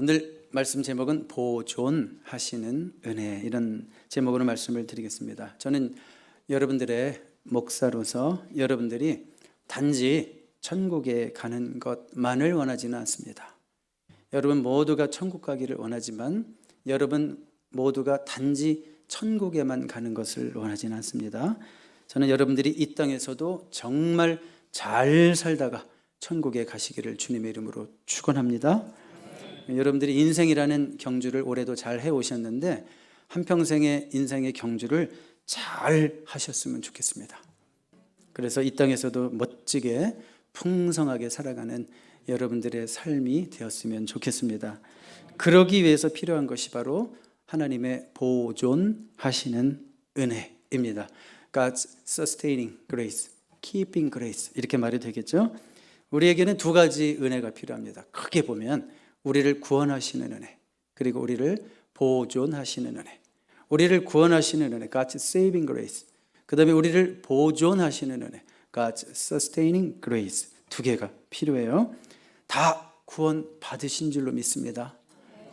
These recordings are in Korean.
오늘 말씀 제목은 보존하시는 은혜, 이런 제목으로 말씀을 드리겠습니다. 저는 여러분들의 목사로서 여러분들이 단지 천국에 가는 것만을 원하지는 않습니다. 여러분 모두가 천국 가기를 원하지만 여러분 모두가 단지 천국에만 가는 것을 원하지는 않습니다. 저는 여러분들이 이 땅에서도 정말 잘 살다가 천국에 가시기를 주님의 이름으로 축원합니다. 여러분들이 인생이라는 경주를 올해도 잘 해오셨는데 한평생의 인생의 경주를 잘 하셨으면 좋겠습니다. 그래서 이 땅에서도 멋지게 풍성하게 살아가는 여러분들의 삶이 되었으면 좋겠습니다. 그러기 위해서 필요한 것이 바로 하나님의 보존하시는 은혜입니다. God's sustaining grace, keeping grace, 이렇게 말이 되겠죠. 우리에게는 두 가지 은혜가 필요합니다. 크게 보면 우리를 구원하시는 은혜, 그리고 우리를 보존하시는 은혜. 우리를 구원하시는 은혜, God's saving grace. 그 다음에 우리를 보존하시는 은혜, God's sustaining grace. 두 개가 필요해요. 다 구원 받으신 줄로 믿습니다.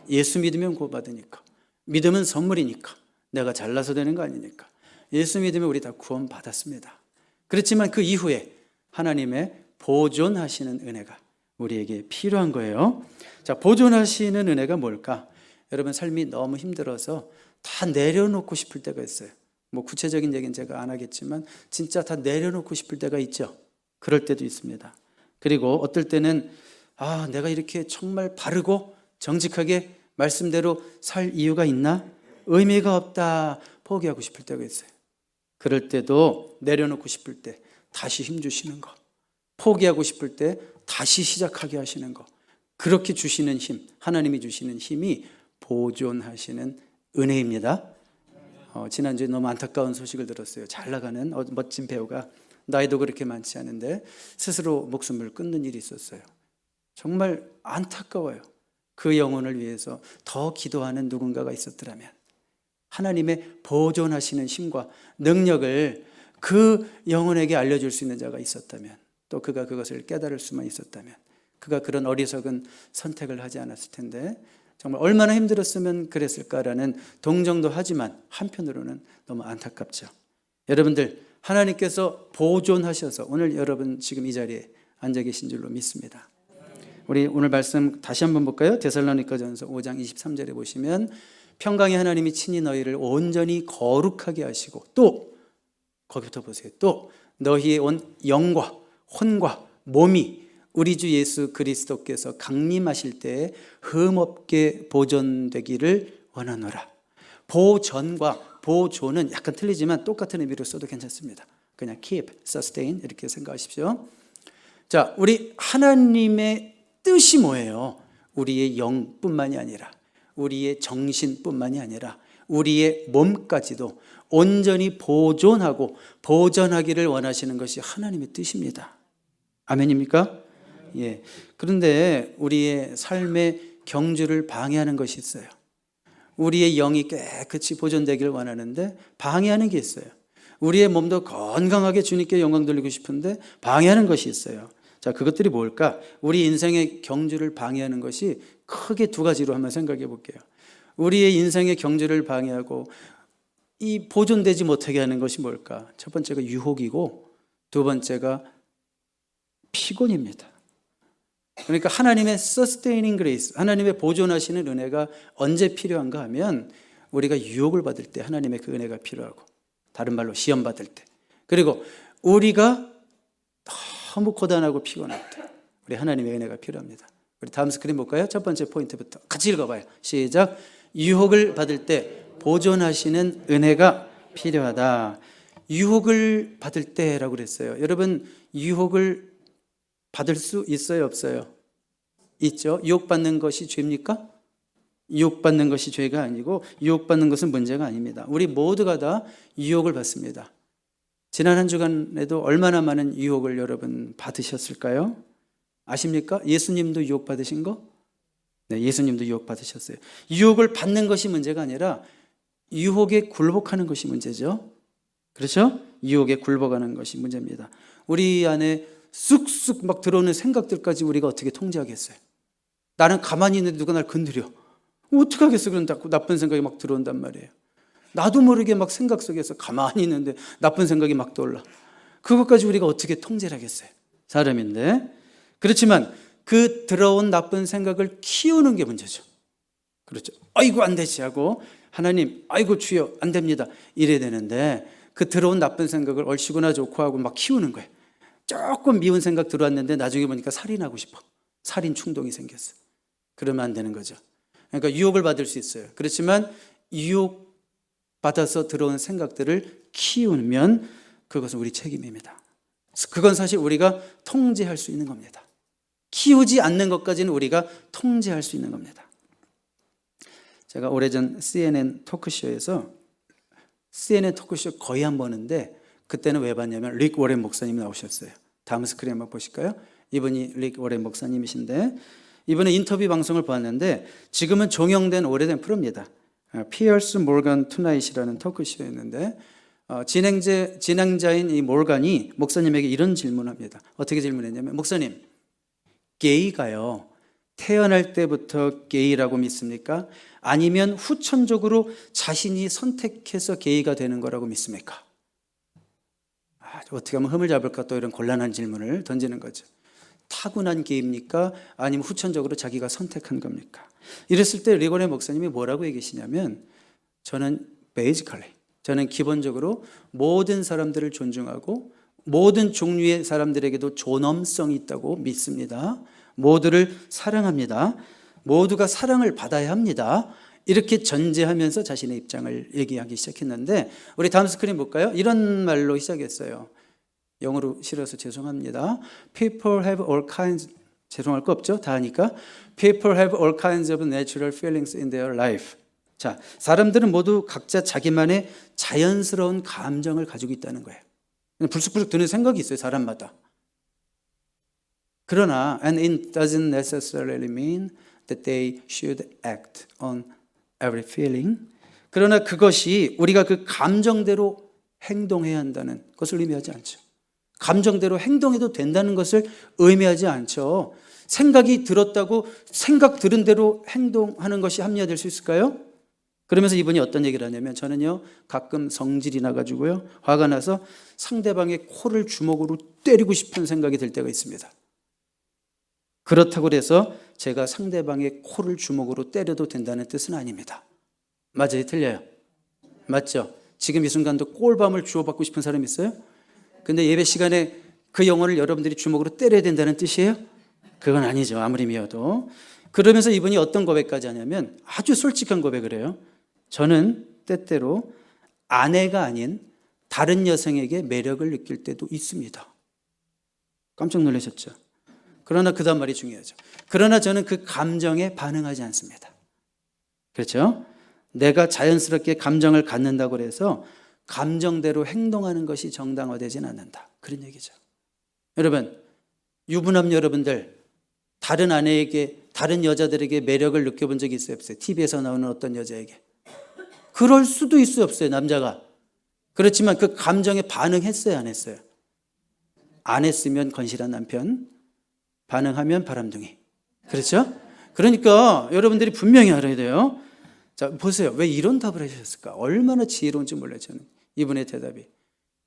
예수 믿으면 구원받으니까. 믿음은 선물이니까. 내가 잘나서 되는 거 아니니까. 예수 믿으면 우리 다 구원 받았습니다. 그렇지만 그 이후에 하나님의 보존하시는 은혜가 우리에게 필요한 거예요. 자, 보존하시는 은혜가 뭘까? 여러분 삶이 너무 힘들어서 다 내려놓고 싶을 때가 있어요. 뭐 구체적인 얘기는 제가 안 하겠지만 진짜 다 내려놓고 싶을 때가 있죠. 그럴 때도 있습니다. 그리고 어떨 때는 내가 이렇게 정말 바르고 정직하게 말씀대로 살 이유가 있나? 의미가 없다. 포기하고 싶을 때가 있어요. 그럴 때도 내려놓고 싶을 때 다시 힘주시는 거, 포기하고 싶을 때 다시 시작하게 하시는 거, 그렇게 주시는 힘, 하나님이 주시는 힘이 보존하시는 은혜입니다. 지난주에 너무 안타까운 소식을 들었어요. 잘 나가는 멋진 배우가 나이도 그렇게 많지 않은데 스스로 목숨을 끊는 일이 있었어요. 정말 안타까워요. 그 영혼을 위해서 더 기도하는 누군가가 있었더라면, 하나님의 보존하시는 힘과 능력을 그 영혼에게 알려줄 수 있는 자가 있었다면, 또 그가 그것을 깨달을 수만 있었다면, 그가 그런 어리석은 선택을 하지 않았을 텐데 정말 얼마나 힘들었으면 그랬을까라는 동정도 하지만 한편으로는 너무 안타깝죠. 여러분들 하나님께서 보존하셔서 오늘 여러분 지금 이 자리에 앉아 계신 줄로 믿습니다. 우리 오늘 말씀 다시 한번 볼까요? 데살로니가전서 5장 23절에 보시면 평강의 하나님이 친히 너희를 온전히 거룩하게 하시고, 또 거기부터 보세요. 또 너희의 온 영과 혼과 몸이 우리 주 예수 그리스도께서 강림하실 때에 흠없게 보존되기를 원하노라. 보전과 보존은 약간 틀리지만 똑같은 의미로 써도 괜찮습니다. 그냥 keep, sustain 이렇게 생각하십시오. 자, 우리 하나님의 뜻이 뭐예요? 우리의 영뿐만이 아니라 우리의 정신뿐만이 아니라 우리의 몸까지도 온전히 보존하고 보존하기를 원하시는 것이 하나님의 뜻입니다. 아멘입니까? 예. 그런데 우리의 삶의 경주를 방해하는 것이 있어요. 우리의 영이 깨끗이 보존되기를 원하는데 방해하는 게 있어요. 우리의 몸도 건강하게 주님께 영광 돌리고 싶은데 방해하는 것이 있어요. 자, 그것들이 뭘까? 우리 인생의 경주를 방해하는 것이 크게 두 가지로 한번 생각해 볼게요. 우리의 인생의 경주를 방해하고 이 보존되지 못하게 하는 것이 뭘까? 첫 번째가 유혹이고 두 번째가 피곤입니다. 그러니까 하나님의 sustaining grace, 하나님의 보존하시는 은혜가 언제 필요한가 하면 우리가 유혹을 받을 때 하나님의 그 은혜가 필요하고, 다른 말로 시험 받을 때, 그리고 우리가 너무 고단하고 피곤할 때 우리 하나님의 은혜가 필요합니다. 우리 다음 스크린 볼까요? 첫 번째 포인트부터 같이 읽어봐요. 시작. 유혹을 받을 때 보존하시는 은혜가 필요하다. 유혹을 받을 때라고 그랬어요. 여러분 유혹을 받을 수 있어요, 없어요? 있죠. 유혹받는 것이 죄입니까? 유혹받는 것이 죄가 아니고 유혹받는 것은 문제가 아닙니다. 우리 모두가 다 유혹을 받습니다. 지난 한 주간에도 얼마나 많은 유혹을 여러분 받으셨을까요? 아십니까? 예수님도 유혹받으신 거? 네, 예수님도 유혹받으셨어요. 유혹을 받는 것이 문제가 아니라 유혹에 굴복하는 것이 문제죠. 그렇죠? 유혹에 굴복하는 것이 문제입니다. 우리 안에 쑥쑥 막 들어오는 생각들까지 우리가 어떻게 통제하겠어요? 나는 가만히 있는데 누가 날 건드려. 어떻게 하겠어? 그런 나쁜 생각이 막 들어온단 말이에요. 나도 모르게 막 생각 속에서 가만히 있는데 나쁜 생각이 막 떠올라. 그것까지 우리가 어떻게 통제를 하겠어요? 사람인데. 그렇지만 그 들어온 나쁜 생각을 키우는 게 문제죠. 그렇죠. 아이고 안 되지 하고 하나님 아이고 주여 안 됩니다 이래야 되는데 그 들어온 나쁜 생각을 얼씨구나 좋고 하고 막 키우는 거예요. 조금 미운 생각 들어왔는데 나중에 보니까 살인하고 싶어. 살인 충동이 생겼어. 그러면 안 되는 거죠. 그러니까 유혹을 받을 수 있어요. 그렇지만 유혹 받아서 들어온 생각들을 키우면 그것은 우리 책임입니다. 그건 사실 우리가 통제할 수 있는 겁니다. 키우지 않는 것까지는 우리가 통제할 수 있는 겁니다. 제가 오래전 CNN 토크쇼에서 CNN 토크쇼 거의 안 보는데 그때는 왜 봤냐면 릭 워렌 목사님이 나오셨어요. 다음 스크린 한번 보실까요? 이분이 릭 워렌 목사님이신데 이번에 인터뷰 방송을 보았는데 지금은 종영된 오래된 프로입니다. 피어스 몰간 투나잇이라는 토크쇼였는데 진행자인 이 몰간이 목사님에게 이런 질문을 합니다. 어떻게 질문했냐면 목사님, 게이가요 태어날 때부터 게이라고 믿습니까? 아니면 후천적으로 자신이 선택해서 게이가 되는 거라고 믿습니까? 어떻게 하면 흠을 잡을까 또 이런 곤란한 질문을 던지는 거죠. 타고난 게입니까? 아니면 후천적으로 자기가 선택한 겁니까? 이랬을 때 리고네 목사님이 뭐라고 얘기하시냐면 저는 저는 기본적으로 모든 사람들을 존중하고 모든 종류의 사람들에게도 존엄성이 있다고 믿습니다. 모두를 사랑합니다. 모두가 사랑을 받아야 합니다. 이렇게 전제하면서 자신의 입장을 얘기하기 시작했는데 우리 다음 스크린 볼까요? 이런 말로 시작했어요. 영어로 싫어서 죄송합니다. People have all kinds, 죄송할 거 없죠? 다 하니까. People have all kinds of natural feelings in their life. 자, 사람들은 모두 각자 자기만의 자연스러운 감정을 가지고 있다는 거예요. 불쑥불쑥 드는 생각이 있어요, 사람마다. 그러나 and it doesn't necessarily mean that they should act on every feeling. 그러나 그것이 우리가 그 감정대로 행동해야 한다는 것을 의미하지 않죠. 감정대로 행동해도 된다는 것을 의미하지 않죠. 생각이 들었다고 생각 들은 대로 행동하는 것이 합리화될 수 있을까요? 그러면서 이분이 어떤 얘기를 하냐면 저는요 가끔 성질이 나가지고요 화가 나서 상대방의 코를 주먹으로 때리고 싶은 생각이 들 때가 있습니다. 그렇다고 해서 제가 상대방의 코를 주먹으로 때려도 된다는 뜻은 아닙니다. 맞아요? 틀려요? 맞죠? 지금 이 순간도 꼴밤을 주워받고 싶은 사람 있어요? 근데 예배 시간에 그 영혼을 여러분들이 주먹으로 때려야 된다는 뜻이에요? 그건 아니죠. 아무리 미워도. 그러면서 이분이 어떤 고백까지 하냐면 아주 솔직한 고백을 해요. 저는 때때로 아내가 아닌 다른 여성에게 매력을 느낄 때도 있습니다. 깜짝 놀라셨죠? 그러나 그 다음 말이 중요하죠. 그러나 저는 그 감정에 반응하지 않습니다. 그렇죠? 내가 자연스럽게 감정을 갖는다고 해서 감정대로 행동하는 것이 정당화되지는 않는다. 그런 얘기죠. 여러분, 유부남 여러분들 다른 아내에게 다른 여자들에게 매력을 느껴본 적이 있어요? 없어요? TV에서 나오는 어떤 여자에게. 그럴 수도 있어요? 없어요? 남자가. 그렇지만 그 감정에 반응했어요? 안 했어요? 안 했으면 건실한 남편, 반응하면 바람둥이. 그렇죠? 그러니까 여러분들이 분명히 알아야 돼요. 자, 보세요. 왜 이런 답을 해주셨을까? 얼마나 지혜로운지 몰라요, 저는. 이분의 대답이.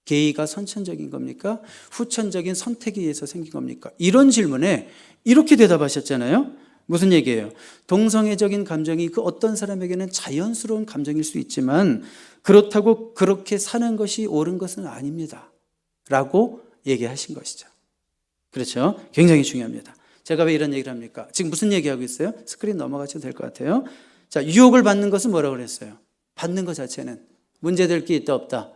게이가 선천적인 겁니까? 후천적인 선택에 의해서 생긴 겁니까? 이런 질문에 이렇게 대답하셨잖아요. 무슨 얘기예요? 동성애적인 감정이 그 어떤 사람에게는 자연스러운 감정일 수 있지만 그렇다고 그렇게 사는 것이 옳은 것은 아닙니다. 라고 얘기하신 것이죠. 그렇죠? 굉장히 중요합니다. 제가 왜 이런 얘기를 합니까? 지금 무슨 얘기하고 있어요? 스크린 넘어가셔도 될 것 같아요. 자, 유혹을 받는 것은 뭐라고 그랬어요? 받는 것 자체는 문제될 게 있다 없다?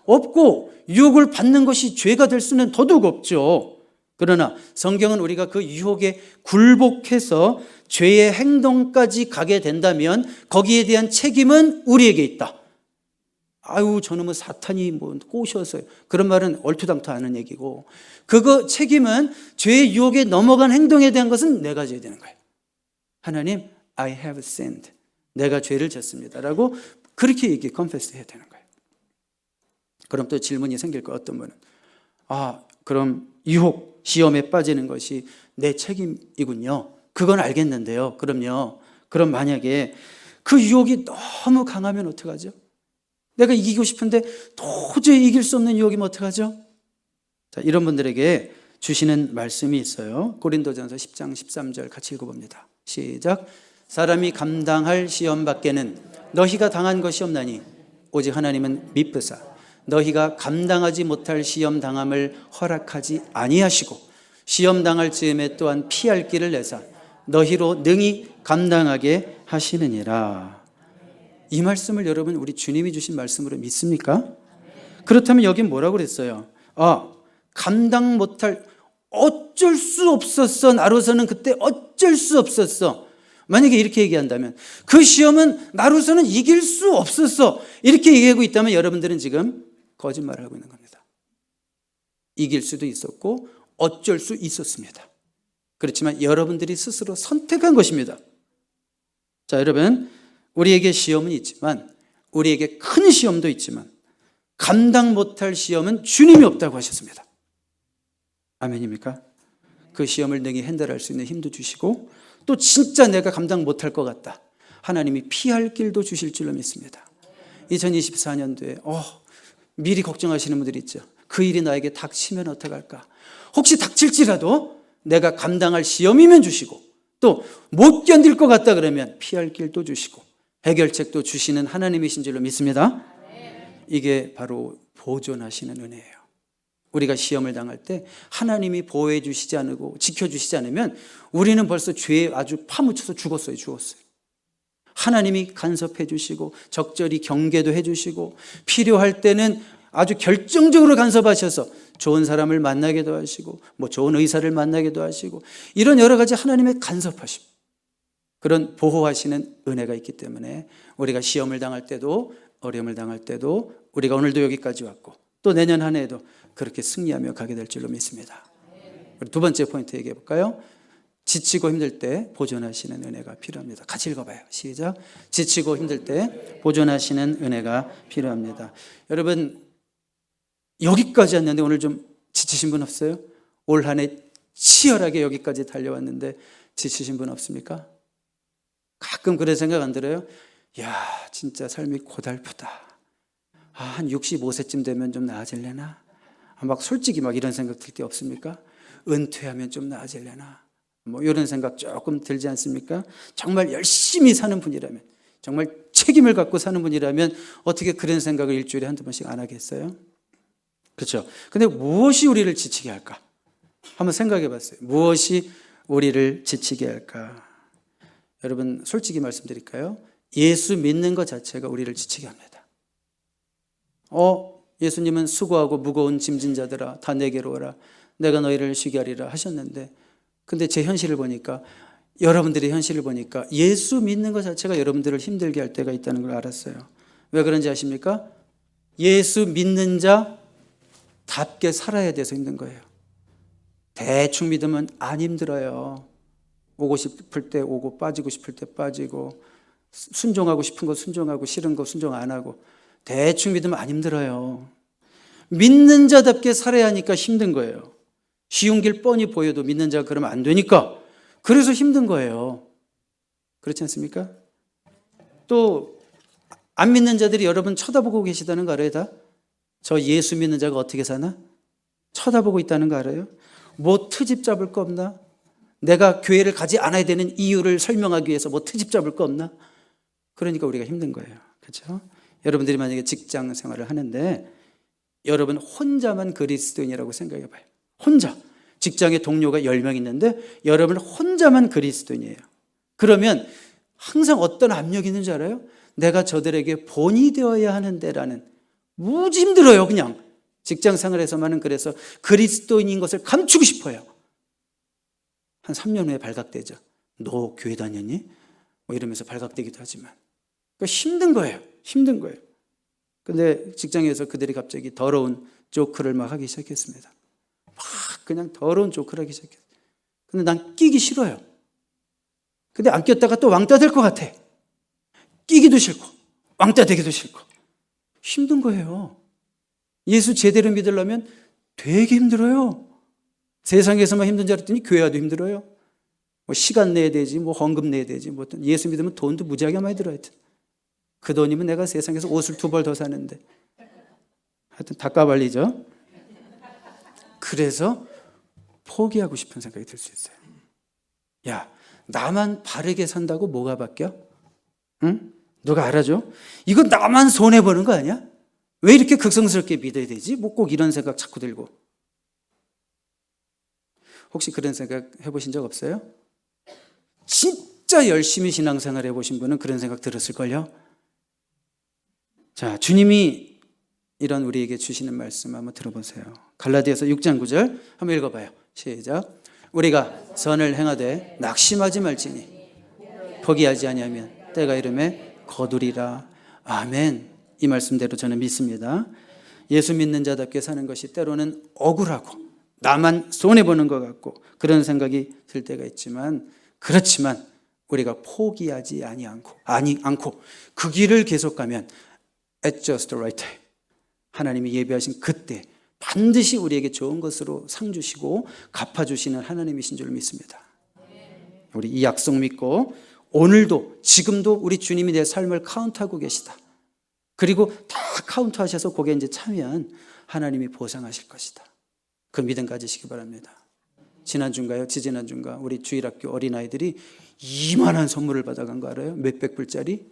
없고 유혹을 받는 것이 죄가 될 수는 더더욱 없죠. 그러나 성경은 우리가 그 유혹에 굴복해서 죄의 행동까지 가게 된다면 거기에 대한 책임은 우리에게 있다. 아유 저놈은 사탄이 뭐 꼬셔서요. 그런 말은 얼토당토하는 얘기고 그거 책임은 죄의 유혹에 넘어간 행동에 대한 것은 내가 져야 되는 거예요. 하나님 I have sinned. 내가 죄를 졌습니다. 라고 그렇게 confess 해야 되는 거예요. 그럼 또 질문이 생길 거예요. 어떤 분은 그럼 유혹, 시험에 빠지는 것이 내 책임이군요. 그건 알겠는데요. 그럼 만약에 그 유혹이 너무 강하면 어떡하죠? 내가 이기고 싶은데 도저히 이길 수 없는 유혹이면 어떡하죠? 자, 이런 분들에게 주시는 말씀이 있어요. 고린도전서 10장 13절 같이 읽어봅니다. 시작. 사람이 감당할 시험 밖에는 너희가 당한 것이 없나니 오직 하나님은 미쁘사 너희가 감당하지 못할 시험 당함을 허락하지 아니하시고 시험 당할 즈음에 또한 피할 길을 내사 너희로 능히 감당하게 하시느니라. 이 말씀을 여러분 우리 주님이 주신 말씀으로 믿습니까? 그렇다면 여긴 뭐라고 그랬어요? 감당 못할, 어쩔 수 없었어. 나로서는 그때 어쩔 수 없었어. 만약에 이렇게 얘기한다면 그 시험은 나로서는 이길 수 없었어. 이렇게 얘기하고 있다면 여러분들은 지금 거짓말을 하고 있는 겁니다. 이길 수도 있었고 어쩔 수 있었습니다. 그렇지만 여러분들이 스스로 선택한 것입니다. 자, 여러분, 우리에게 시험은 있지만, 우리에게 큰 시험도 있지만 감당 못할 시험은 주님이 없다고 하셨습니다. 아멘입니까? 그 시험을 능히 핸들할 수 있는 힘도 주시고 또 진짜 내가 감당 못할 것 같다, 하나님이 피할 길도 주실 줄로 믿습니다. 2024년도에 미리 걱정하시는 분들이 있죠. 그 일이 나에게 닥치면 어떡할까? 혹시 닥칠지라도 내가 감당할 시험이면 주시고 또 못 견딜 것 같다 그러면 피할 길도 주시고 해결책도 주시는 하나님이신 줄로 믿습니다. 이게 바로 보존하시는 은혜예요. 우리가 시험을 당할 때 하나님이 보호해 주시지 않고 지켜주시지 않으면 우리는 벌써 죄에 아주 파묻혀서 죽었어요. 하나님이 간섭해 주시고 적절히 경계도 해 주시고 필요할 때는 아주 결정적으로 간섭하셔서 좋은 사람을 만나기도 하시고 좋은 의사를 만나기도 하시고 이런 여러 가지 하나님의 간섭하심, 그런 보호하시는 은혜가 있기 때문에 우리가 시험을 당할 때도 어려움을 당할 때도 우리가 오늘도 여기까지 왔고 또 내년 한 해에도 그렇게 승리하며 가게 될 줄로 믿습니다. 두 번째 포인트 얘기해 볼까요? 지치고 힘들 때 보존하시는 은혜가 필요합니다. 같이 읽어봐요. 시작. 지치고 힘들 때 보존하시는 은혜가 필요합니다. 여러분, 여기까지 왔는데 오늘 좀 지치신 분 없어요? 올 한 해 치열하게 여기까지 달려왔는데 지치신 분 없습니까? 가끔 그런 생각 안 들어요? 야, 진짜 삶이 고달프다. 한 65세쯤 되면 좀 나아질래나? 솔직히 이런 생각 들 때 없습니까? 은퇴하면 좀 나아질래나? 이런 생각 조금 들지 않습니까? 정말 열심히 사는 분이라면, 정말 책임을 갖고 사는 분이라면 어떻게 그런 생각을 일주일에 한두 번씩 안 하겠어요? 그렇죠? 근데 무엇이 우리를 지치게 할까? 한번 생각해 봤어요. 무엇이 우리를 지치게 할까? 여러분, 솔직히 말씀드릴까요? 예수 믿는 것 자체가 우리를 지치게 합니다. 예수님은 수고하고 무거운 짐진 자들아 다 내게로 오라 내가 너희를 쉬게 하리라 하셨는데, 근데 제 현실을 보니까, 여러분들의 현실을 보니까 예수 믿는 것 자체가 여러분들을 힘들게 할 때가 있다는 걸 알았어요. 왜 그런지 아십니까? 예수 믿는 자답게 살아야 돼서 힘든 거예요. 대충 믿으면 안 힘들어요. 오고 싶을 때 오고 빠지고 싶을 때 빠지고 순종하고 싶은 거 순종하고 싫은 거 순종 안 하고 대충 믿으면 안 힘들어요. 믿는 자답게 살아야 하니까 힘든 거예요. 쉬운 길 뻔히 보여도 믿는 자가 그러면 안 되니까, 그래서 힘든 거예요. 그렇지 않습니까? 또 안 믿는 자들이 여러분 쳐다보고 계시다는 거 알아요? 다? 저 예수 믿는 자가 어떻게 사나? 쳐다보고 있다는 거 알아요? 트집 잡을 거 없나? 내가 교회를 가지 않아야 되는 이유를 설명하기 위해서 트집 잡을 거 없나? 그러니까 우리가 힘든 거예요. 그렇죠? 여러분들이 만약에 직장 생활을 하는데 여러분 혼자만 그리스도인이라고 생각해 봐요. 혼자. 직장에 동료가 10명 있는데 여러분 혼자만 그리스도인이에요. 그러면 항상 어떤 압력이 있는 줄 알아요? 내가 저들에게 본이 되어야 하는데라는, 무지 힘들어요. 그냥 직장 생활에서만은. 그래서 그리스도인인 것을 감추고 싶어요. 한 3년 후에 발각되죠. 너 교회 다녔니? 이러면서 발각되기도 하지만. 그러니까 힘든 거예요. 힘든 거예요. 근데 직장에서 그들이 갑자기 더러운 조크를 막 하기 시작했습니다. 그냥 더러운 조크를 하기 시작했어요. 근데 난 끼기 싫어요. 근데 안 꼈다가 또 왕따 될 것 같아. 끼기도 싫고 왕따 되기도 싫고. 힘든 거예요. 예수 제대로 믿으려면 되게 힘들어요. 세상에서만 힘든 줄 알았더니 교회 와도 힘들어요. 뭐 시간 내야 되지, 뭐 헌금 내야 되지, 뭐 예수 믿으면 돈도 무지하게 많이 들어야 돼. 그 돈이면 내가 세상에서 옷을 2벌 더 사는데. 하여튼 다 까발리죠. 그래서 포기하고 싶은 생각이 들 수 있어요. 야, 나만 바르게 산다고 뭐가 바뀌어? 응? 누가 알아줘? 이거 나만 손해보는 거 아니야? 왜 이렇게 극성스럽게 믿어야 되지? 뭐 꼭 이런 생각 자꾸 들고. 혹시 그런 생각 해보신 적 없어요? 진짜 열심히 신앙생활 해보신 분은 그런 생각 들었을걸요? 자, 주님이 이런 우리에게 주시는 말씀 한번 들어보세요. 갈라디아서 6장 9절 한번 읽어봐요. 시작. 우리가 선을 행하되 낙심하지 말지니 포기하지 아니하면 때가 이름에 거두리라. 아멘. 이 말씀대로 저는 믿습니다. 예수 믿는 자답게 사는 것이 때로는 억울하고 나만 손해보는 것 같고 그런 생각이 들 때가 있지만, 그렇지만 우리가 포기하지 않고 그 길을 계속 가면 at just the right time, 하나님이 예비하신 그때 반드시 우리에게 좋은 것으로 상 주시고 갚아주시는 하나님이신 줄 믿습니다. 우리 이 약속 믿고 오늘도 지금도 우리 주님이 내 삶을 카운트하고 계시다. 그리고 다 카운트하셔서 거기에 이제 차면 하나님이 보상하실 것이다. 그 믿음 가지시기 바랍니다. 지난주인가요? 지지난주인가? 우리 주일학교 어린아이들이 이만한 선물을 받아간 거 알아요? 몇백 불짜리?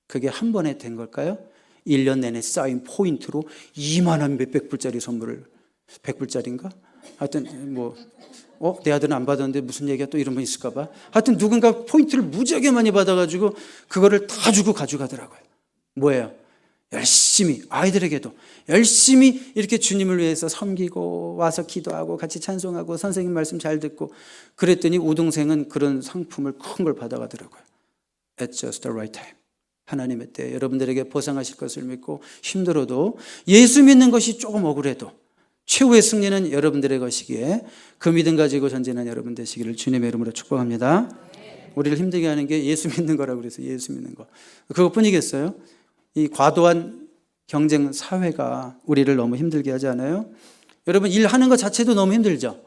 그게 한 번에 된 걸까요? 1년 내내 쌓인 포인트로 이만한 몇백 불짜리 선물을, 100불짜리인가? 하여튼 내 아들은 안 받았는데 무슨 얘기가 또 이런 분 있을까 봐. 하여튼 누군가 포인트를 무지하게 많이 받아가지고 그거를 다 주고 가져가더라고요. 뭐예요? 열심히, 아이들에게도 열심히 이렇게 주님을 위해서 섬기고 와서 기도하고 같이 찬송하고 선생님 말씀 잘 듣고 그랬더니 우동생은 그런 상품을 큰 걸 받아가더라고요. At just the right time. 하나님의 때 여러분들에게 보상하실 것을 믿고 힘들어도 예수 믿는 것이 조금 억울해도 최후의 승리는 여러분들의 것이기에 그 믿음 가지고 전진하는 여러분 되시기를 주님의 이름으로 축복합니다. 우리를 힘들게 하는 게 예수 믿는 거라고 그래서 예수 믿는 거. 그것뿐이겠어요? 이 과도한 경쟁 사회가 우리를 너무 힘들게 하지 않아요? 여러분 일하는 것 자체도 너무 힘들죠?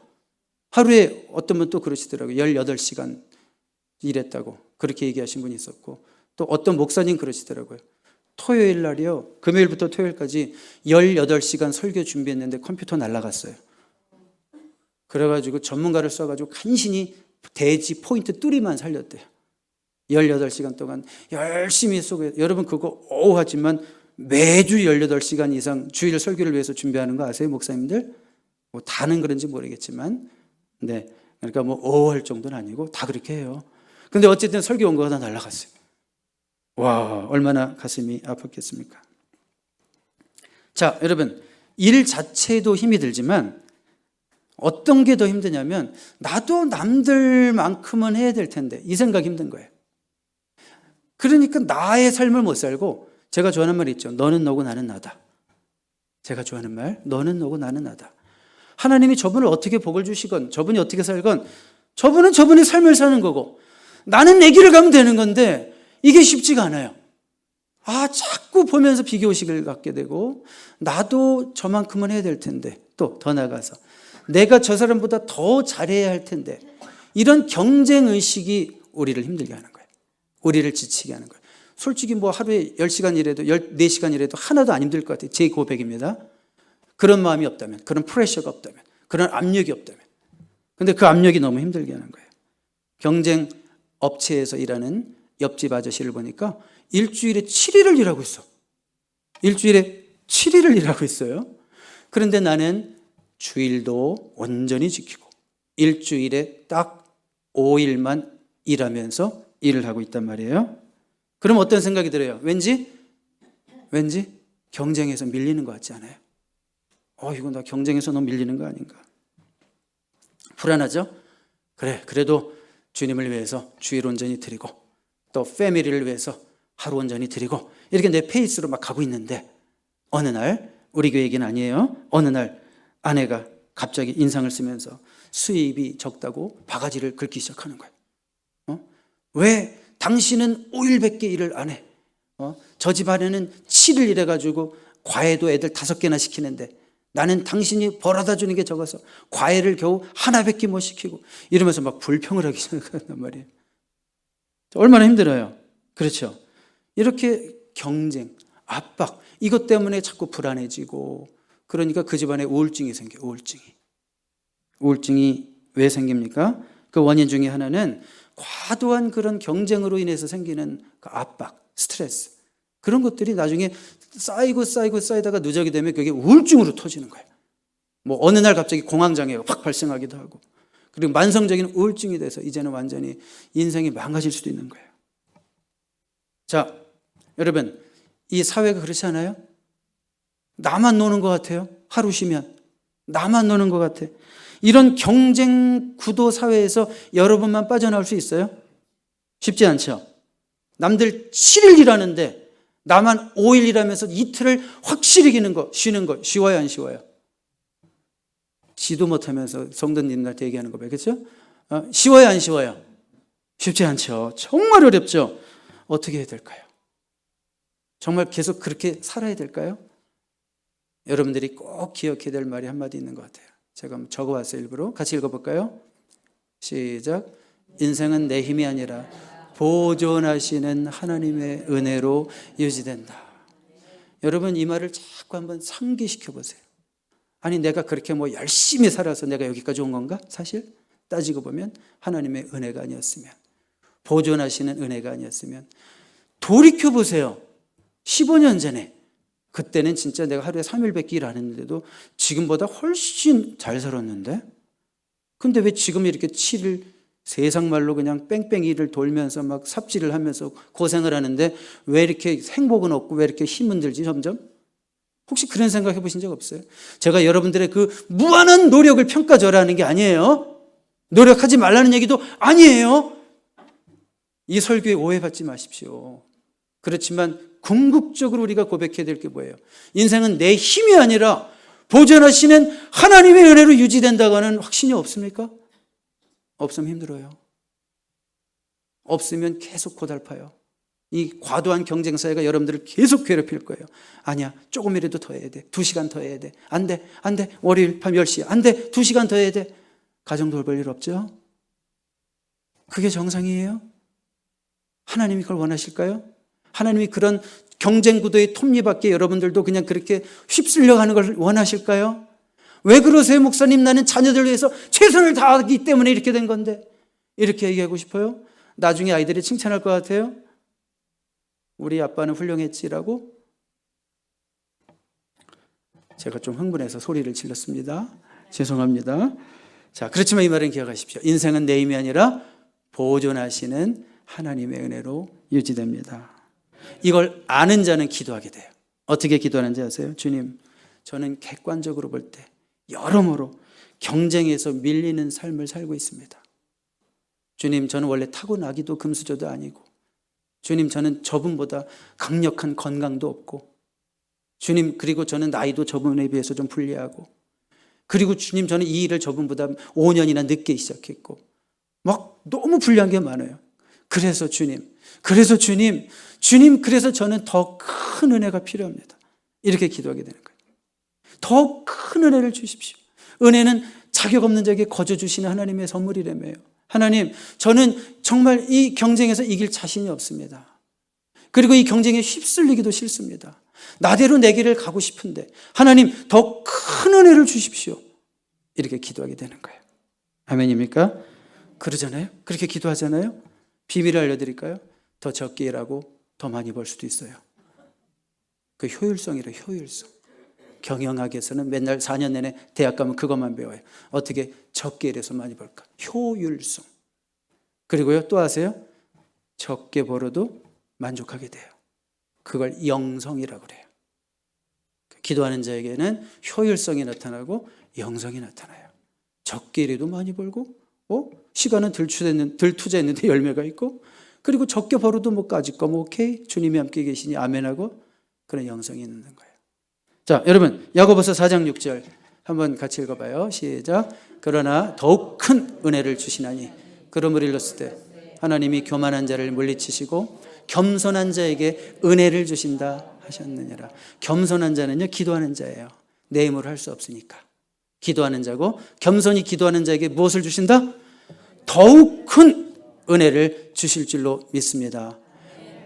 하루에 어떤 분 또 그러시더라고요. 18시간 일했다고 그렇게 얘기하신 분이 있었고, 또 어떤 목사님 그러시더라고요. 토요일 날이요, 금요일부터 토요일까지 18시간 설교 준비했는데 컴퓨터 날아갔어요. 그래가지고 전문가를 써가지고 간신히 대지 포인트 뚜리만 살렸대요. 18시간 동안 열심히 쏘고, 여러분 그거 하지만 매주 18시간 이상 주일 설교를 위해서 준비하는 거 아세요, 목사님들? 다는 그런지 모르겠지만, 네, 그러니까 할 정도는 아니고 다 그렇게 해요. 근데 어쨌든 설교 원고가 다 날아갔어요. 와, 얼마나 가슴이 아팠겠습니까? 자, 여러분, 일 자체도 힘이 들지만 어떤 게 더 힘드냐면 나도 남들만큼은 해야 될 텐데 이 생각이 힘든 거예요. 그러니까 나의 삶을 못 살고, 제가 좋아하는 말 있죠. 너는 너고 나는 나다. 제가 좋아하는 말, 너는 너고 나는 나다. 하나님이 저분을 어떻게 복을 주시건 저분이 어떻게 살건 저분은 저분의 삶을 사는 거고 나는 내 길을 가면 되는 건데 이게 쉽지가 않아요. 자꾸 보면서 비교의식을 갖게 되고 나도 저만큼은 해야 될 텐데, 또 더 나아가서 내가 저 사람보다 더 잘해야 할 텐데, 이런 경쟁의식이 우리를 힘들게 하는 거예요. 우리를 지치게 하는 거예요. 솔직히 하루에 10시간 일해도 14시간 일해도 하나도 안 힘들 것 같아요. 제 고백입니다. 그런 마음이 없다면, 그런 프레셔가 없다면, 그런 압력이 없다면. 근데 그 압력이 너무 힘들게 하는 거예요. 경쟁 업체에서 일하는 옆집 아저씨를 보니까 일주일에 7일을 일하고 있어. 일주일에 7일을 일하고 있어요. 그런데 나는 주일도 온전히 지키고 일주일에 딱 5일만 일하면서 일을 하고 있단 말이에요. 그럼 어떤 생각이 들어요? 왠지 경쟁에서 밀리는 것 같지 않아요? 이거 나 경쟁에서 너무 밀리는 거 아닌가? 불안하죠? 그래도 주님을 위해서 주일 온전히 드리고 또 패밀리를 위해서 하루 온전히 드리고 이렇게 내 페이스로 막 가고 있는데, 어느 날, 우리 교회 얘기는 아니에요, 어느 날 아내가 갑자기 인상을 쓰면서 수입이 적다고 바가지를 긁기 시작하는 거예요. 왜 당신은 5일밖에 일을 안 해? 저 집안에는 7일 일해가지고 과외도 애들 5개나 시키는데 나는 당신이 벌어다 주는 게 적어서 과외를 겨우 하나밖에 못 시키고 이러면서 막 불평을 하기 시작한단 말이에요. 얼마나 힘들어요. 그렇죠. 이렇게 경쟁, 압박 이것 때문에 자꾸 불안해지고 그러니까 그 집안에 우울증이 생겨요. 우울증이 왜 생깁니까? 그 원인 중에 하나는 과도한 그런 경쟁으로 인해서 생기는 그 압박, 스트레스 그런 것들이 나중에 쌓이다가 누적이 되면 그게 우울증으로 터지는 거예요. 뭐 어느 날 갑자기 공황장애가 확 발생하기도 하고 그리고 만성적인 우울증이 돼서 이제는 완전히 인생이 망가질 수도 있는 거예요. 자, 여러분 이 사회가 그렇지 않아요? 나만 노는 것 같아요. 하루 쉬면 나만 노는 것 같아. 이런 경쟁 구도 사회에서 여러분만 빠져나올 수 있어요? 쉽지 않죠. 남들 7일 일하는데 나만 5일 일하면서 이틀을 확실히 쉬는 거 쉬워요 안 쉬워요? 지도 못하면서 성도님들한테 얘기하는 거 그렇죠? 쉬워요 안 쉬워요? 쉽지 않죠. 정말 어렵죠. 어떻게 해야 될까요? 정말 계속 그렇게 살아야 될까요? 여러분들이 꼭 기억해야 될 말이 한마디 있는 것 같아요. 제가 한번 적어왔어요. 일부러 같이 읽어볼까요? 시작. 인생은 내 힘이 아니라 보존하시는 하나님의 은혜로 유지된다. 여러분 이 말을 자꾸 한번 상기시켜 보세요. 아니 내가 그렇게 뭐 열심히 살아서 내가 여기까지 온 건가? 사실 따지고 보면 하나님의 은혜가 아니었으면, 보존하시는 은혜가 아니었으면, 돌이켜 보세요. 15년 전에 그때는 진짜 내가 하루에 3일밖에 일 안 했는데도 지금보다 훨씬 잘 살았는데, 근데 왜 지금 이렇게 7일 세상 말로 그냥 뺑뺑이를 돌면서 막 삽질을 하면서 고생을 하는데 왜 이렇게 행복은 없고 왜 이렇게 힘은 들지 점점? 혹시 그런 생각 해보신 적 없어요? 제가 여러분들의 그 무한한 노력을 평가절하하는 게 아니에요. 노력하지 말라는 얘기도 아니에요. 이 설교에 오해받지 마십시오. 그렇지만 궁극적으로 우리가 고백해야 될 게 뭐예요? 인생은 내 힘이 아니라 보존하시는 하나님의 은혜로 유지된다고 하는 확신이 없습니까? 없으면 힘들어요. 없으면 계속 고달파요. 이 과도한 경쟁 사회가 여러분들을 계속 괴롭힐 거예요. 아니야, 조금이라도 더 해야 돼. 2시간 더 해야 돼. 안 돼. 월요일 밤 10시. 안 돼. 2시간 더 해야 돼. 가정 돌볼 일 없죠? 그게 정상이에요? 하나님이 그걸 원하실까요? 하나님이 그런 경쟁 구도에 톱니바퀴 여러분들도 그냥 그렇게 휩쓸려 가는 걸 원하실까요? 왜 그러세요, 목사님? 나는 자녀들 위해서 최선을 다하기 때문에 이렇게 된 건데. 이렇게 얘기하고 싶어요? 나중에 아이들이 칭찬할 것 같아요? 우리 아빠는 훌륭했지라고? 제가 좀 흥분해서 소리를 질렀습니다. 죄송합니다. 자, 그렇지만 이 말은 기억하십시오. 인생은 내 힘이 아니라 보존하시는 하나님의 은혜로 유지됩니다. 이걸 아는 자는 기도하게 돼요. 어떻게 기도하는지 아세요? 주님, 저는 객관적으로 볼 때 여러모로 경쟁에서 밀리는 삶을 살고 있습니다. 주님, 저는 원래 타고나기도 금수저도 아니고, 주님, 저는 저분보다 강력한 건강도 없고, 주님, 그리고 저는 나이도 저분에 비해서 좀 불리하고, 그리고 주님, 저는 이 일을 저분보다 5년이나 늦게 시작했고, 막 너무 불리한 게 많아요. 그래서 주님, 그래서 저는 더 큰 은혜가 필요합니다. 이렇게 기도하게 되는 거예요. 더 큰 은혜를 주십시오. 은혜는 자격 없는 자에게 거저 주시는 하나님의 선물이라며요. 하나님, 저는 정말 이 경쟁에서 이길 자신이 없습니다. 그리고 이 경쟁에 휩쓸리기도 싫습니다. 나대로 내 길을 가고 싶은데 하나님, 더 큰 은혜를 주십시오. 이렇게 기도하게 되는 거예요. 아멘입니까? 그러잖아요? 그렇게 기도하잖아요? 비밀을 알려드릴까요? 더 적게 일하고 더 많이 벌 수도 있어요. 그 효율성이래요. 효율성. 경영학에서는 맨날 4년 내내 대학 가면 그것만 배워요. 어떻게 적게 일해서 많이 벌까? 효율성. 그리고요, 또 아세요? 적게 벌어도 만족하게 돼요. 그걸 영성이라고 그래요. 기도하는 자에게는 효율성이 나타나고 영성이 나타나요. 적게 일해도 많이 벌고, 시간은 덜 투자했는데 열매가 있고, 그리고 적게 벌어도 뭐 까짓 거 오케이, 주님이 함께 계시니 아멘하고, 그런 영성이 있는 거예요. 자, 여러분, 야고보서 4장 6절 한번 같이 읽어봐요. 시작. 그러나 더욱 큰 은혜를 주시나니, 그러므로 일렀을 때 하나님이 교만한 자를 물리치시고 겸손한 자에게 은혜를 주신다 하셨느니라. 겸손한 자는요, 기도하는 자예요. 내 힘으로 할 수 없으니까. 기도하는 자고 겸손히 기도하는 자에게 무엇을 주신다? 더욱 큰 은혜를 주실 줄로 믿습니다.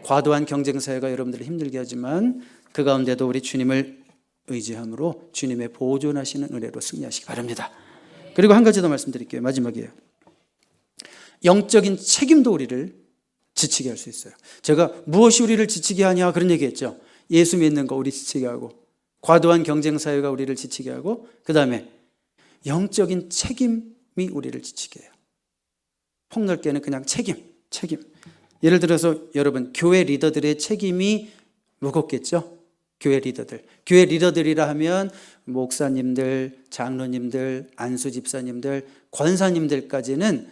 과도한 경쟁 사회가 여러분들을 힘들게 하지만 그 가운데도 우리 주님을 의지함으로 주님의 보존하시는 은혜로 승리하시기 바랍니다. 그리고 한 가지 더 말씀드릴게요. 마지막이에요. 영적인 책임도 우리를 지치게 할 수 있어요. 제가 무엇이 우리를 지치게 하냐 그런 얘기했죠. 예수 믿는 거 우리 지치게 하고, 과도한 경쟁 사회가 우리를 지치게 하고, 그 다음에 영적인 책임이 우리를 지치게 해요. 폭넓게는 그냥 책임. 예를 들어서 여러분, 교회 리더들의 책임이 무겁겠죠? 교회 리더들이라 하면 목사님들, 장로님들, 안수 집사님들, 권사님들까지는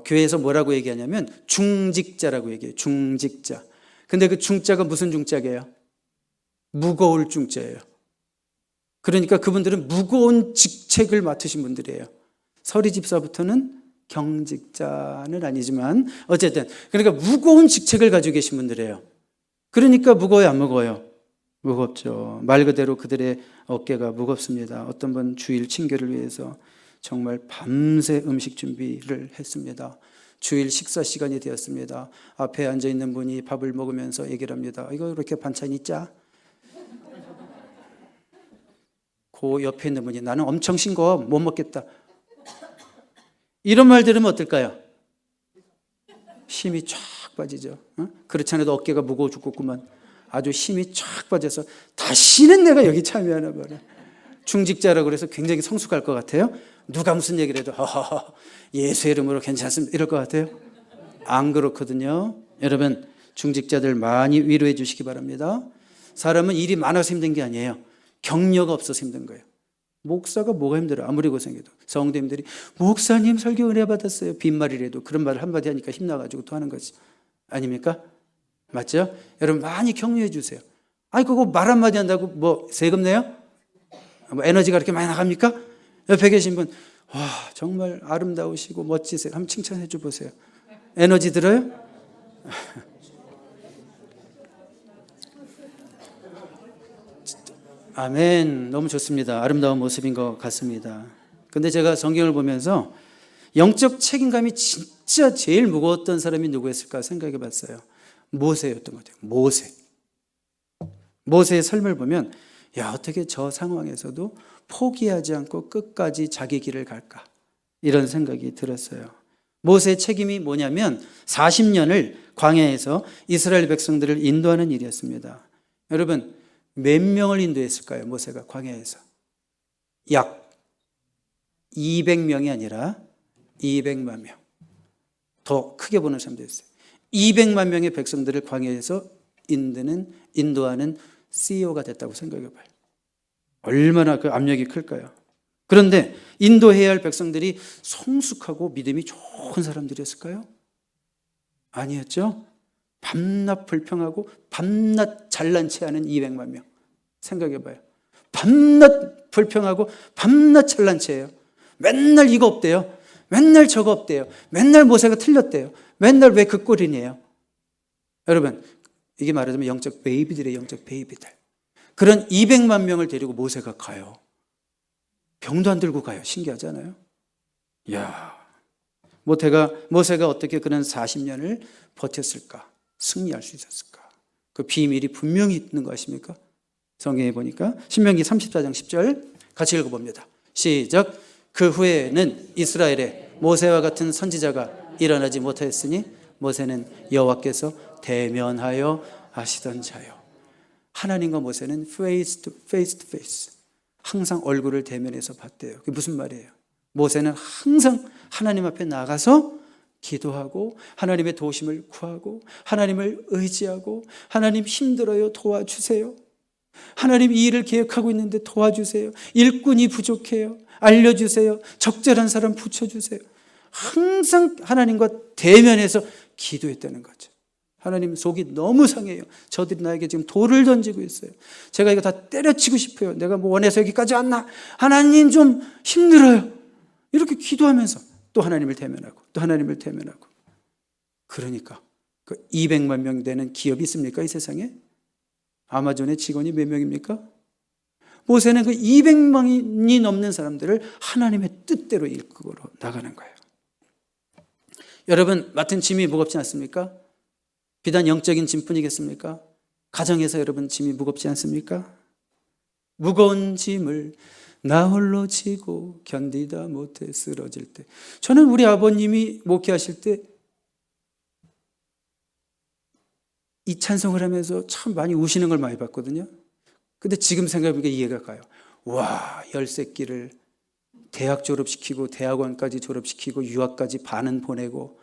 교회에서 뭐라고 얘기하냐면 중직자라고 얘기해요. 중직자. 근데 그 중자가 무슨 중자예요? 무거울 중자예요. 그러니까 그분들은 무거운 직책을 맡으신 분들이에요. 서리 집사부터는 경직자는 아니지만 어쨌든 그러니까 무거운 직책을 가지고 계신 분들이에요. 그러니까 무거워요, 안 무거워요? 무겁죠. 말 그대로 그들의 어깨가 무겁습니다. 어떤 분 주일 친교를 위해서 정말 밤새 음식 준비를 했습니다. 주일 식사 시간이 되었습니다. 앞에 앉아있는 분이 밥을 먹으면서 얘기를 합니다. 이거 이렇게 반찬이 짜? 그 옆에 있는 분이 나는 엄청 싱거워 못 먹겠다. 이런 말 들으면 어떨까요? 힘이 쫙 빠지죠. 그렇지 않아도 어깨가 무거워 죽겠구만. 아주 힘이 쫙 빠져서 다시는 내가 여기 참여하나 봐라. 중직자라고 그래서 굉장히 성숙할 것 같아요. 누가 무슨 얘기를 해도 예수의 이름으로 괜찮습니다 이럴 것 같아요. 안 그렇거든요. 여러분, 중직자들 많이 위로해 주시기 바랍니다. 사람은 일이 많아서 힘든 게 아니에요. 격려가 없어서 힘든 거예요. 목사가 뭐가 힘들어요? 아무리 고생해도. 성도님들이 목사님 설교 은혜 받았어요. 빈말이라도 그런 말을 한마디 하니까 힘나가지고 또 하는 거지. 아닙니까? 맞죠? 여러분 많이 격려해 주세요. 아니 그거 말 한마디 한다고 뭐 세금 내요? 뭐 에너지가 그렇게 많이 나갑니까? 옆에 계신 분, 와 정말 아름다우시고 멋지세요. 한번 칭찬해 줘 보세요. 에너지 들어요? 아멘. 너무 좋습니다. 아름다운 모습인 것 같습니다. 근데 제가 성경을 보면서 영적 책임감이 진짜 제일 무거웠던 사람이 누구였을까 생각해 봤어요. 모세였던 것 같아요. 모세의 삶을 보면 야 어떻게 저 상황에서도 포기하지 않고 끝까지 자기 길을 갈까 이런 생각이 들었어요. 모세의 책임이 뭐냐면 40년을 광야에서 이스라엘 백성들을 인도하는 일이었습니다. 여러분 몇 명을 인도했을까요? 모세가 광야에서 약 200명이 아니라 200만 명. 더 크게 보는 사람도 있어요. 200만 명의 백성들을 광야에서 인도하는 CEO가 됐다고 생각해 봐요. 얼마나 그 압력이 클까요? 그런데 인도해야 할 백성들이 성숙하고 믿음이 좋은 사람들이었을까요? 아니었죠? 밤낮 불평하고 밤낮 잘난 체하는 200만 명. 생각해 봐요. 밤낮 불평하고 밤낮 잘난 체해요. 맨날 이거 없대요. 맨날 저거 없대요. 맨날 모세가 틀렸대요. 맨날 왜 그 꼴이네요. 여러분 이게 말하자면 영적 베이비들이에요. 영적 베이비들. 그런 200만 명을 데리고 모세가 가요. 병도 안 들고 가요. 신기하잖아요. 이야, 모세가 어떻게 그런 40년을 버텼을까? 승리할 수 있었을까? 그 비밀이 분명히 있는 거 아십니까? 성경에 보니까 신명기 34장 10절 같이 읽어봅니다. 시작. 그 후에는 이스라엘에 모세와 같은 선지자가 일어나지 못하였으니 모세는 여호와께서 대면하여 하시던 자요. 하나님과 모세는 face to face 항상 얼굴을 대면해서 봤대요. 그게 무슨 말이에요? 모세는 항상 하나님 앞에 나가서 기도하고 하나님의 도우심을 구하고 하나님을 의지하고 하나님 힘들어요 도와주세요. 하나님 이 일을 계획하고 있는데 도와주세요. 일꾼이 부족해요. 알려주세요. 적절한 사람 붙여주세요. 항상 하나님과 대면해서 기도했다는 거죠. 하나님 속이 너무 상해요. 저들이 나에게 지금 돌을 던지고 있어요. 제가 이거 다 때려치고 싶어요. 내가 뭐 원해서 여기까지 왔나? 하나님 좀 힘들어요. 이렇게 기도하면서 또 하나님을 대면하고 또 하나님을 대면하고. 그러니까 그 200만 명 되는 기업이 있습니까? 이 세상에? 아마존의 직원이 몇 명입니까? 모세는 그 200만이 넘는 사람들을 하나님의 뜻대로 이끌고 나가는 거예요. 여러분, 맡은 짐이 무겁지 않습니까? 비단 영적인 짐뿐이겠습니까? 가정에서 여러분 짐이 무겁지 않습니까? 무거운 짐을 나 홀로 지고 견디다 못해 쓰러질 때, 저는 우리 아버님이 목회하실 때 이 찬송을 하면서 참 많이 우시는 걸 많이 봤거든요. 근데 지금 생각해보니까 이해가 가요. 와, 13끼를 대학 졸업시키고 대학원까지 졸업시키고 유학까지 반은 보내고,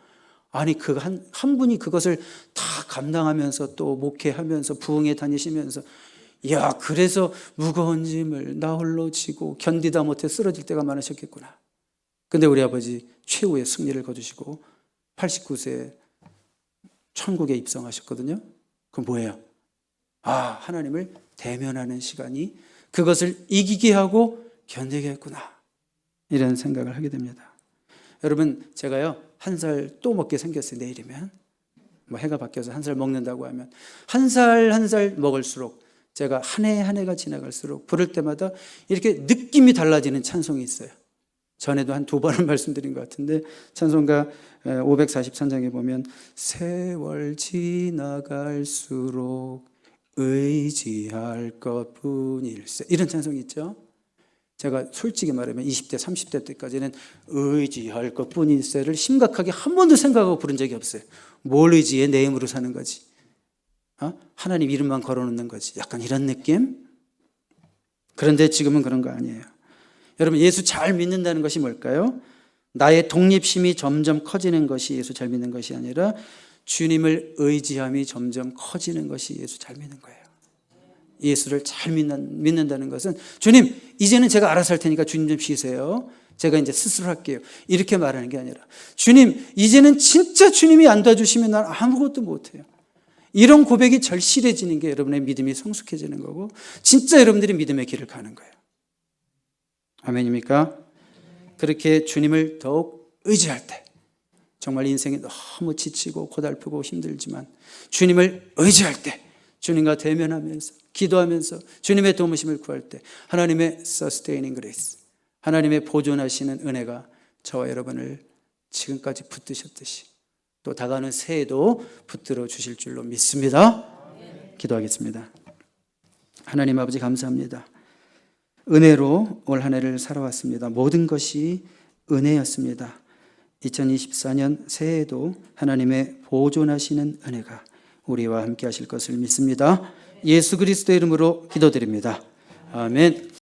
아니 그 한 분이 그것을 다 감당하면서 또 목회하면서 부흥회 다니시면서, 야, 그래서 무거운 짐을 나 홀로 지고 견디다 못해 쓰러질 때가 많으셨겠구나. 근데 우리 아버지 최후의 승리를 거두시고 89세에 천국에 입성하셨거든요. 그건 뭐예요? 아, 하나님을 대면하는 시간이 그것을 이기게 하고 견디게 했구나, 이런 생각을 하게 됩니다. 여러분, 제가요 한 살 또 먹게 생겼어요. 내일이면 뭐 해가 바뀌어서 한 살 먹는다고 하면 한 살 한 살 먹을수록, 제가 한 해 한 해가 지나갈수록 부를 때마다 이렇게 느낌이 달라지는 찬송이 있어요. 전에도 한 2번은 말씀드린 것 같은데, 찬송가 543장에 보면 세월 지나갈수록 의지할 것뿐일세, 이런 찬송이 있죠. 제가 솔직히 말하면 20대 30대 때까지는 의지할 것뿐일세를 심각하게 한 번도 생각하고 부른 적이 없어요. 뭘 의지해? 내 힘으로 사는 거지. 하나님 이름만 걸어놓는 거지. 약간 이런 느낌? 그런데 지금은 그런 거 아니에요. 여러분, 예수 잘 믿는다는 것이 뭘까요? 나의 독립심이 점점 커지는 것이 예수 잘 믿는 것이 아니라 주님을 의지함이 점점 커지는 것이 예수 잘 믿는 거예요. 예수를 잘 믿는다는 것은, 주님 이제는 제가 알아서 할 테니까 주님 좀 쉬세요, 제가 이제 스스로 할게요, 이렇게 말하는 게 아니라, 주님 이제는 진짜 주님이 안 도와주시면 난 아무것도 못해요. 이런 고백이 절실해지는 게 여러분의 믿음이 성숙해지는 거고, 진짜 여러분들이 믿음의 길을 가는 거예요. 아멘입니까? 그렇게 주님을 더욱 의지할 때, 정말 인생이 너무 지치고 고달프고 힘들지만 주님을 의지할 때, 주님과 대면하면서 기도하면서 주님의 도우심을 구할 때, 하나님의 sustaining grace, 하나님의 보존하시는 은혜가 저와 여러분을 지금까지 붙드셨듯이 또 다가오는 새해도 붙들어 주실 줄로 믿습니다. 기도하겠습니다. 하나님 아버지, 감사합니다. 은혜로 올 한 해를 살아왔습니다. 모든 것이 은혜였습니다. 2024년 새해에도 하나님의 보존하시는 은혜가 우리와 함께 하실 것을 믿습니다. 예수 그리스도의 이름으로 기도드립니다. 아멘.